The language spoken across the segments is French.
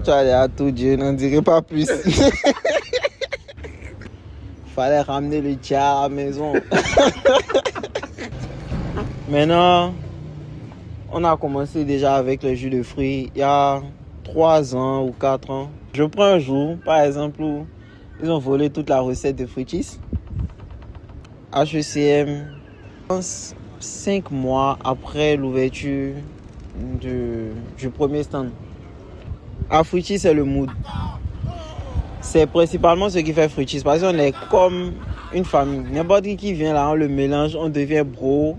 Tu allais à tout Dieu, n'en dirai pas plus. Fallait ramener le tiers à la maison. Maintenant, on a commencé déjà avec le jus de fruits il y a 3 ans ou 4 ans. Je prends un jour, par exemple, où ils ont volé toute la recette de Fruitis. HECM, 5 mois après l'ouverture du premier stand. À Fruitis, c'est le mood. C'est principalement ce qui fait Fruitis parce qu'on est comme une famille. N'importe qui vient là, on le mélange, on devient bro.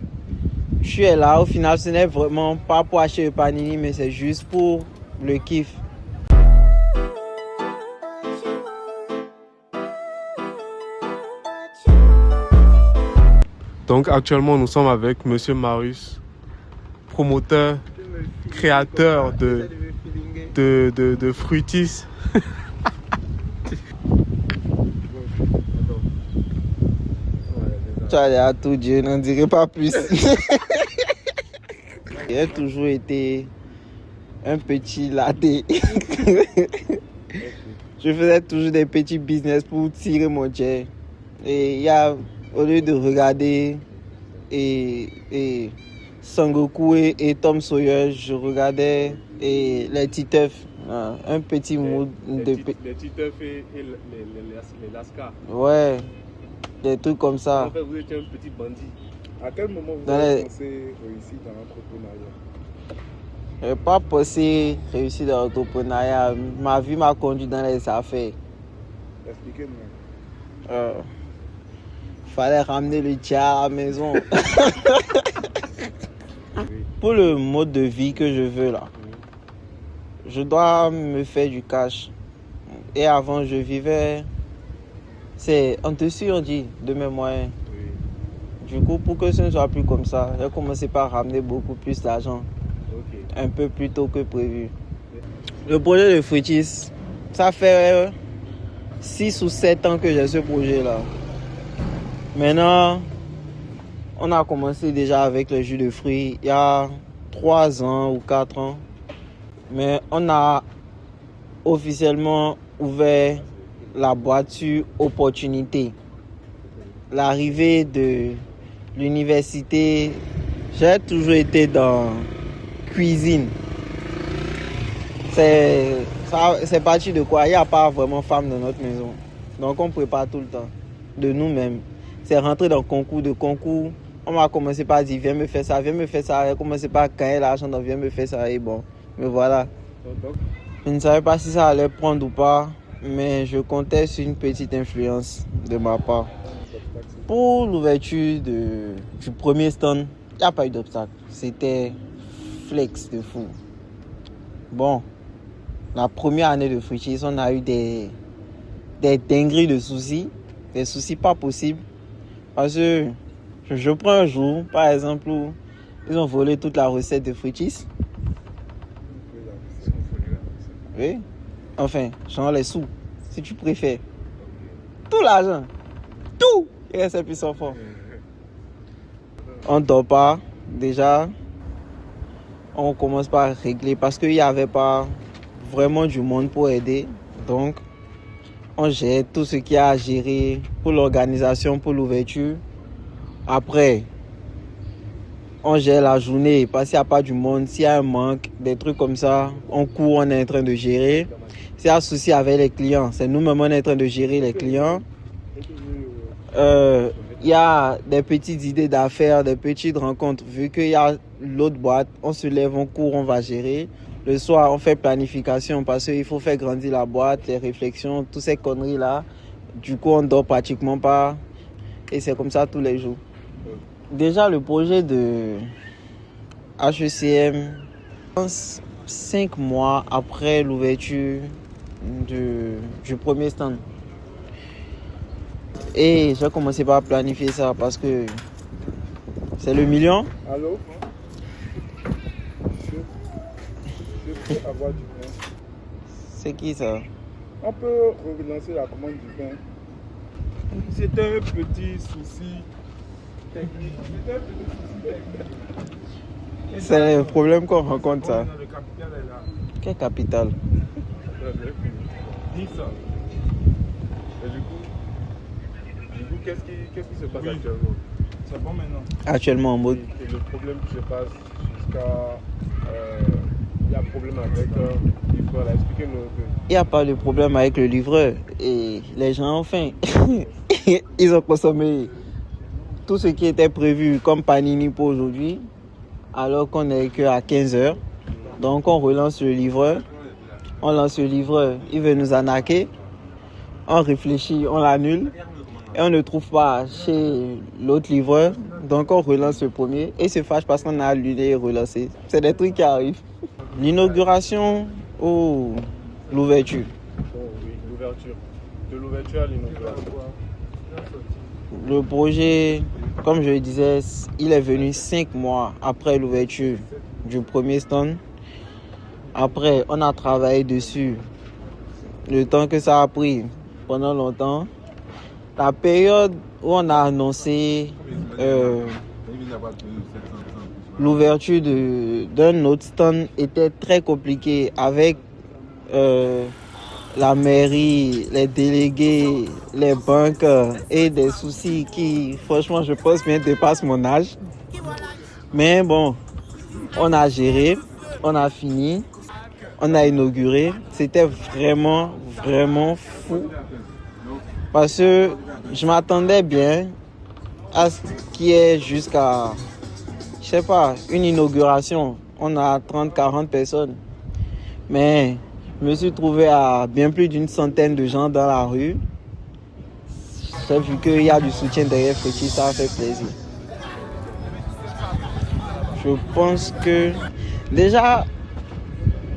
Je suis là, au final, ce n'est vraiment pas pour acheter le panini, mais c'est juste pour le kiff. Donc actuellement, nous sommes avec Monsieur Marius, promoteur, créateur de Fruitis. Tu allais à tout Dieu, n'en dirai pas plus. J'ai toujours été un petit ladé. Je faisais toujours des petits business pour tirer mon jet. Et au lieu de regarder Sangoku et Tom Sawyer, je regardais les Titeufs. Un petit mood Les Titeufs et les Lascar. Ouais, des trucs comme ça. En fait, vous étiez un petit bandit. À quel moment vous avez pensé réussir dans l'entrepreneuriat? Je n'ai pas pensé réussir dans l'entrepreneuriat. Ma vie m'a conduit dans les affaires. Expliquez-moi. Fallait ramener le tiers à la maison. Pour le mode de vie que je veux là, je dois me faire du cash. Et avant, je vivais, c'est en dessus, on dit, de mes moyens. Du coup, pour que ce ne soit plus comme ça, j'ai commencé par ramener beaucoup plus d'argent. Un peu plus tôt que prévu. Le projet de Fruitis, ça fait 6 ou 7 ans que j'ai ce projet là. Maintenant, on a commencé déjà avec le jus de fruits il y a 3 ans ou 4 ans. Mais on a officiellement ouvert la boîte sur opportunité. L'arrivée de l'université, j'ai toujours été dans cuisine. C'est parti de quoi? Il n'y a pas vraiment femme dans notre maison. Donc on prépare tout le temps de nous-mêmes. C'est rentré dans concours de concours. On m'a commencé par dire viens me faire ça, viens me faire ça. J'ai commencé par gagner l'argent, donc viens me faire ça. Et bon, me voilà. Je ne savais pas si ça allait prendre ou pas, mais je comptais sur une petite influence de ma part. Pour l'ouverture du premier stand, il n'y a pas eu d'obstacle. C'était flex de fou. Bon, la première année de Fruitis, on a eu des dingueries de soucis. Des soucis pas possibles. Parce que je prends un jour, par exemple, où ils ont volé toute la recette de Fruitis. Oui. Enfin, genre les sous, si tu préfères. Tout l'argent. Tout. Et c'est plus fort. On ne dort pas. Déjà, on commence par régler parce qu'il n'y avait pas vraiment du monde pour aider. Donc, on gère tout ce qu'il y a à gérer pour l'organisation, pour l'ouverture. Après, on gère la journée parce qu'il n'y a pas du monde. S'il y a un manque, des trucs comme ça, on court, on est en train de gérer. S'il y a un souci avec les clients, c'est nous-mêmes, on est en train de gérer les clients. Il y a des petites idées d'affaires, des petites rencontres. Vu qu'il y a l'autre boîte, on se lève, on court, on va gérer. Le soir, on fait planification parce qu'il faut faire grandir la boîte, les réflexions, toutes ces conneries-là. Du coup, on ne dort pratiquement pas. Et c'est comme ça tous les jours. Déjà, le projet de HECM, 5 mois après l'ouverture du premier stand. Et j'ai commencé par planifier ça parce que c'est le million. Allô? Je peux avoir du pain. C'est qui ça? On peut relancer la commande du pain. C'était un petit souci technique. C'est le problème qu'on rencontre ça. Le capital est là. Quel capital? Ouais, c'est fini. Dis ça. Et du coup, qu'est-ce qui se passe actuellement? C'est bon maintenant. Actuellement en mode. Et le problème qui se passe jusqu'à. Il y a un problème avec le livreur là. Expliquez-nous un peu. Il n'y a pas de problème avec le livreur. Et les gens ont faim. Ils ont consommé tout ce qui était prévu comme panini pour aujourd'hui, alors qu'on n'est qu'à 15h. Donc on relance le livreur. On lance le livreur. Il veut nous arnaquer. On réfléchit, on l'annule. Et on ne trouve pas chez l'autre livreur. Donc on relance le premier. Et il se fâche parce qu'on a annulé et relancé. C'est des trucs qui arrivent. L'inauguration ou l'ouverture? Oui, l'ouverture. De l'ouverture à l'inauguration. Le projet, comme je le disais, il est venu 5 mois après l'ouverture du premier stand. Après, on a travaillé dessus. Le temps que ça a pris pendant longtemps. La période où on a annoncé l'ouverture d'un autre stand était très compliquée avec la mairie, les délégués, les banques et des soucis qui, franchement, je pense bien dépassent mon âge. Mais bon, on a géré, on a fini, on a inauguré. C'était vraiment, vraiment fou. Parce que je m'attendais bien à ce qui est jusqu'à, je sais pas, une inauguration. On a 30-40 personnes. Mais je me suis trouvé à bien plus d'une centaine de gens dans la rue. J'ai vu qu'il y a du soutien derrière Fruity, ça a fait plaisir. Je pense que déjà,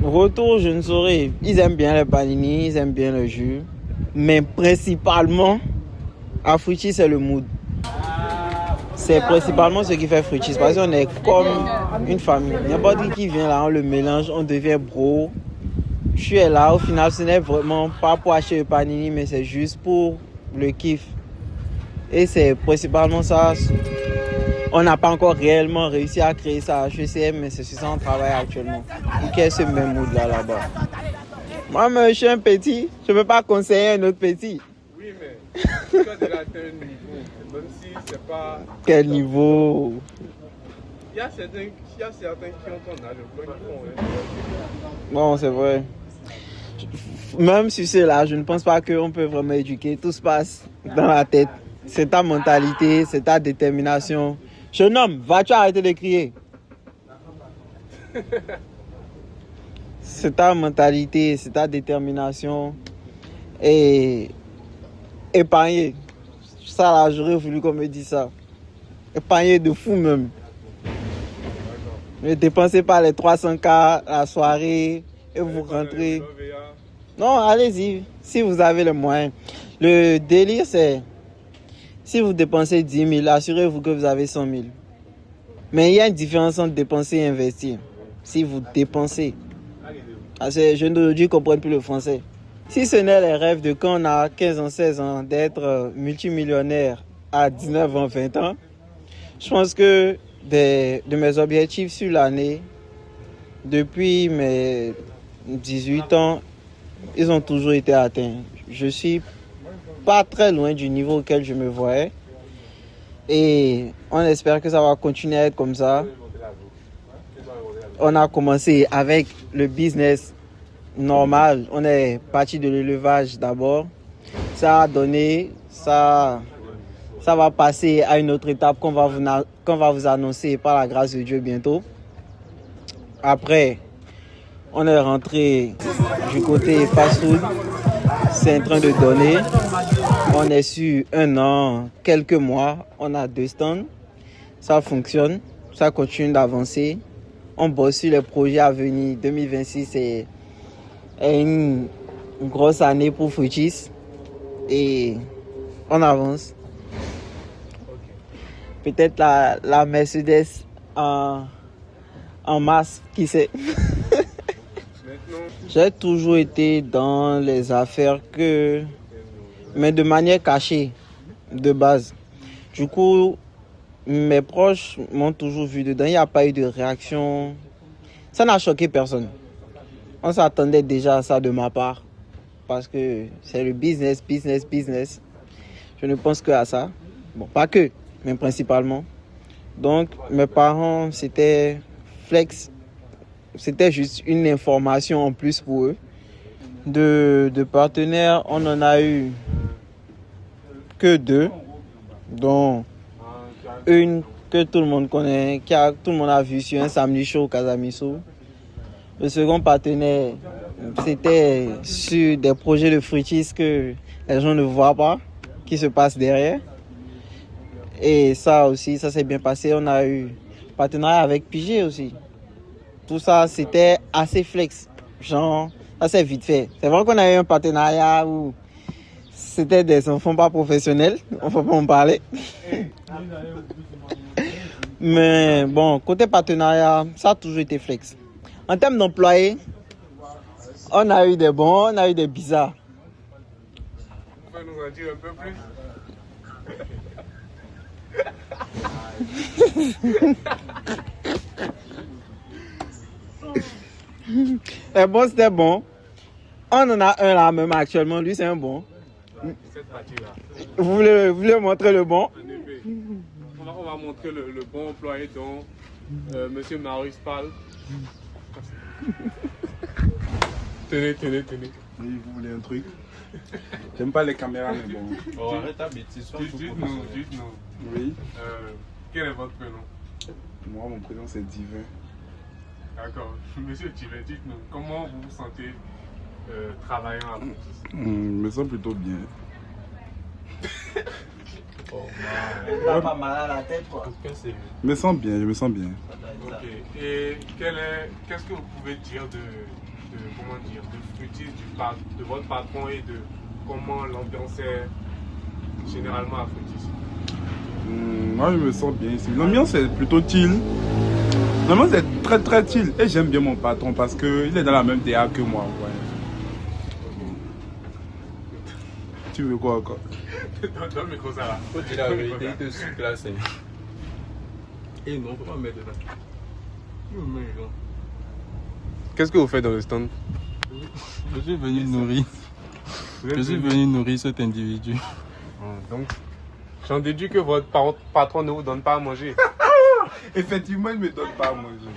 retour, je ne saurais. Ils aiment bien les panini, ils aiment bien le jus. Mais principalement, à Fruity, c'est le mood. C'est principalement ce qui fait Fruity. Parce qu'on est comme une famille. N'importe qui vient là, on le mélange, on devient bro. Je suis là, au final, ce n'est vraiment pas pour acheter le panini, mais c'est juste pour le kiff. Et c'est principalement ça. On n'a pas encore réellement réussi à créer ça à HECM, mais c'est sur ça qu'on travaille actuellement. Pour qu'il y ait ce même mood là-bas. Moi, je suis un petit, je ne peux pas conseiller un autre petit. Oui, mais tu as déjà atteint un niveau, même si c'est pas... Quel niveau? Il y a certains qui ont ton âge, qui font. Bon, c'est vrai. Même sur cela, je ne pense pas qu'on peut vraiment éduquer. Tout se passe dans la tête. C'est ta mentalité, c'est ta détermination. Jeune homme, vas-tu arrêter de crier? C'est ta mentalité, c'est ta détermination. Et épargner. Ça, là, j'aurais voulu qu'on me dise ça. Épargner de fou même. Ne dépensez pas les 300K la soirée et vous rentrez. Non, allez-y, si vous avez les moyens. Le délire, c'est, si vous dépensez 10 000, assurez-vous que vous avez 100 000. Mais il y a une différence entre dépenser et investir. Si vous dépensez, ces jeunes d'aujourd'hui ne comprennent plus le français. Si ce n'est les rêves de quand on a 15 ans, 16 ans, d'être multimillionnaire à 19 ans, 20 ans, je pense que de mes objectifs sur l'année, depuis mes 18 ans, ils ont toujours été atteints. Je suis pas très loin du niveau auquel je me voyais. Et on espère que ça va continuer à être comme ça. On a commencé avec le business normal. On est parti de l'élevage d'abord. Ça a donné, ça va passer à une autre étape qu'on va vous annoncer par la grâce de Dieu bientôt. Après, on est rentré du côté fast-food. C'est en train de donner. On est sur 1 an, quelques mois. On a 2 stands. Ça fonctionne. Ça continue d'avancer. On bosse sur les projets à venir. 2026 est une grosse année pour Fruitis. Et on avance. Peut-être la Mercedes en masse, qui sait. J'ai toujours été dans les affaires mais de manière cachée, de base. Du coup, mes proches m'ont toujours vu dedans. Il n'y a pas eu de réaction. Ça n'a choqué personne. On s'attendait déjà à ça de ma part. Parce que c'est le business. Je ne pense que à ça. Bon, pas que, mais principalement. Donc, mes parents, c'était flex. C'était juste une information en plus pour eux. De partenaires, on n'en a eu que 2, dont une que tout le monde connaît, tout le monde a vu sur un samedi show au Casamiso. Le second partenaire, c'était sur des projets de fruitis que les gens ne voient pas, qui se passent derrière. Et ça aussi, ça s'est bien passé. On a eu partenariat avec Pigé aussi. Tout ça, c'était assez flex. Genre, ça c'est vite fait. C'est vrai qu'on a eu un partenariat où c'était des enfants pas professionnels. On ne faut pas en parler. Mais bon, côté partenariat, ça a toujours été flex. En termes d'employés, on a eu des bons, on a eu des bizarres. Vous pouvez nous en dire un peu plus? Les bons, c'était bon. On en a un là même actuellement, lui c'est un bon. Cette partie-là. Vous voulez montrer le bon? En effet. On va montrer le bon employé dont Monsieur Maurice parle. Tenez. Oui, vous voulez un truc? J'aime pas les caméras, mais bon. Oh, arrête ta bêtise. Dites-nous. Oui. Quel est votre prénom? Moi, mon prénom c'est Divin. D'accord. Monsieur Tivet, dites-nous, comment vous vous sentez travaillant à Fruitis? Je me sens plutôt bien. Pas mal à la tête quoi. Je me sens bien. Ok. Et qu'est-ce que vous pouvez dire de Fruitis, de votre patron et de comment l'ambiance est généralement à Fruitis? Moi, je me sens bien ici. L'ambiance est plutôt chill. L'ambiance est très très chill. Et j'aime bien mon patron parce qu'il est dans la même DA que moi. Ouais. Tu veux quoi encore? Dans le micro, ça va. Faut dire la vérité, il te surclasse. Et non, faut pas mettre dedans. Qu'est-ce que vous faites dans le stand? Je suis venu nourrir cet individu. Donc, j'en déduis que votre patron ne vous donne pas à manger. Effectivement, il ne me donne pas à manger.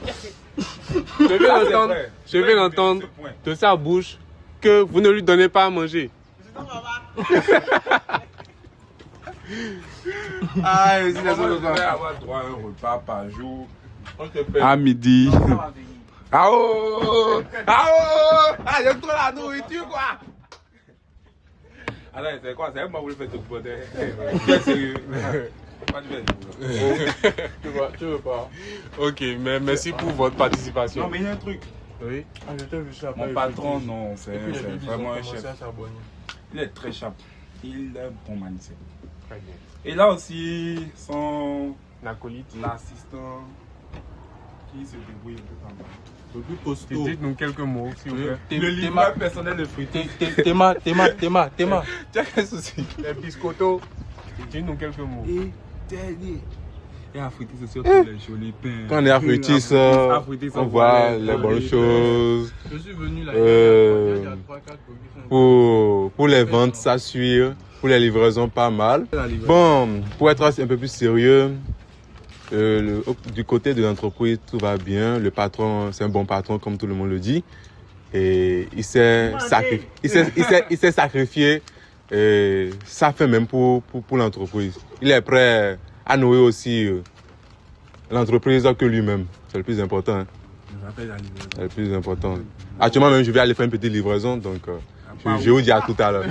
Je vais l'entendre de sa bouche que vous ne lui donnez pas à manger. Ah, je vais avoir droit à un repas par jour. À midi. Ah oh! J'aime trop la nourriture quoi! Alors, c'est quoi? C'est moi qui vous faites tout le bonheur. C'est sérieux. Tu veux pas? Ok, mais merci pour votre participation. Non, mais il y a un truc. Oui. Mon patron, non, c'est vraiment un chef. chef. Il est très sharp. Il est bon mindset. Très bien. Et là aussi, son L'acolyte. l'assistant qui se débrouille un peu pas mal. Le plus costaud. Dites-nous quelques mots, s'il vous plaît. Le livreur personnel de Fruitis. Théma. Tu as quel souci? Les biscottos. Dites-nous quelques mots. Et dernier. Et à Fruitis, c'est surtout les jolis pains. Quand on est à Fruitis, on voit les bonnes choses. Je suis venu là, il y a 3-4 Pour les ventes, ça suit. Pour les livraisons, pas mal. Bon, pour être un peu plus sérieux, du côté de l'entreprise, tout va bien. Le patron, c'est un bon patron, comme tout le monde le dit. Et il s'est sacrifié. Et ça fait même pour l'entreprise. Il est prêt à nourrir aussi l'entreprise que lui-même. C'est le plus important. Hein. C'est le plus important. Actuellement, même, je vais aller faire une petite livraison. Donc, je vous dis à tout à l'heure.